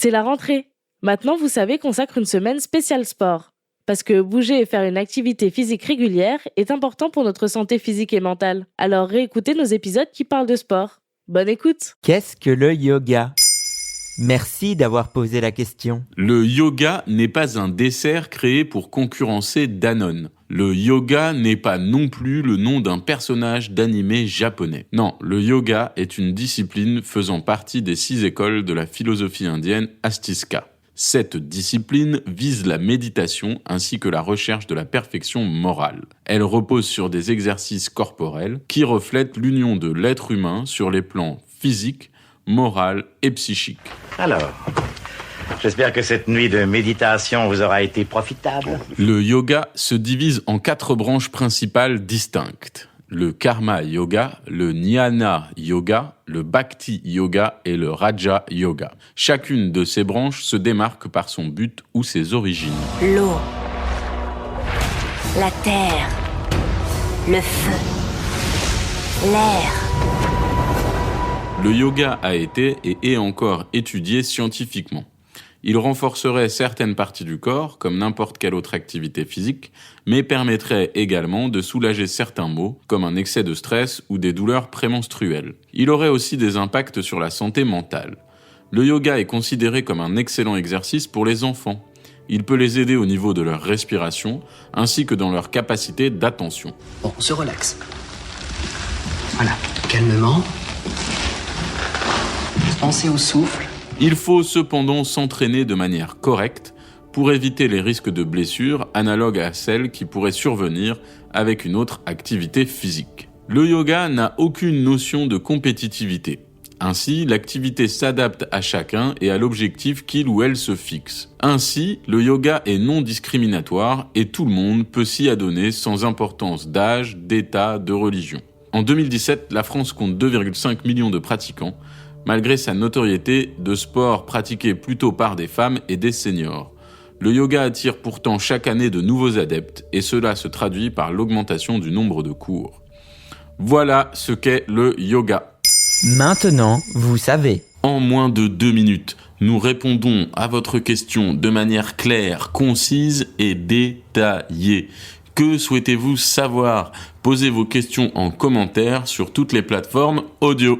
C'est la rentrée. Maintenant, vous savez, consacre une semaine spéciale sport. Parce que bouger et faire une activité physique régulière est important pour notre santé physique et mentale. Alors réécoutez nos épisodes qui parlent de sport. Bonne écoute! Qu'est-ce que le yoga ? Merci d'avoir posé la question. Le yoga n'est pas un dessert créé pour concurrencer Danone. Le yoga n'est pas non plus le nom d'un personnage d'anime japonais. Non, le yoga est une discipline faisant partie des 6 écoles de la philosophie indienne Astika. Cette discipline vise la méditation ainsi que la recherche de la perfection morale. Elle repose sur des exercices corporels qui reflètent l'union de l'être humain sur les plans physique, moral et psychique. Alors, j'espère que cette nuit de méditation vous aura été profitable. Le yoga se divise en 4 branches principales distinctes. Le karma yoga, le jnana yoga, le bhakti yoga et le raja yoga. Chacune de ces branches se démarque par son but ou ses origines. L'eau, la terre, le feu, l'air. Le yoga a été et est encore étudié scientifiquement. Il renforcerait certaines parties du corps, comme n'importe quelle autre activité physique, mais permettrait également de soulager certains maux, comme un excès de stress ou des douleurs prémenstruelles. Il aurait aussi des impacts sur la santé mentale. Le yoga est considéré comme un excellent exercice pour les enfants. Il peut les aider au niveau de leur respiration, ainsi que dans leur capacité d'attention. Bon, on se relaxe. Voilà, calmement. Pensez au souffle. Il faut cependant s'entraîner de manière correcte pour éviter les risques de blessures analogues à celles qui pourraient survenir avec une autre activité physique. Le yoga n'a aucune notion de compétitivité. Ainsi, l'activité s'adapte à chacun et à l'objectif qu'il ou elle se fixe. Ainsi, le yoga est non discriminatoire et tout le monde peut s'y adonner sans importance d'âge, d'état, de religion. En 2017, la France compte 2,5 millions de pratiquants, malgré sa notoriété de sport pratiqué plutôt par des femmes et des seniors. Le yoga attire pourtant chaque année de nouveaux adeptes et cela se traduit par l'augmentation du nombre de cours. Voilà ce qu'est le yoga. Maintenant, vous savez. En moins de 2 minutes, nous répondons à votre question de manière claire, concise et détaillée. Que souhaitez-vous savoir ? Posez vos questions en commentaire sur toutes les plateformes audio.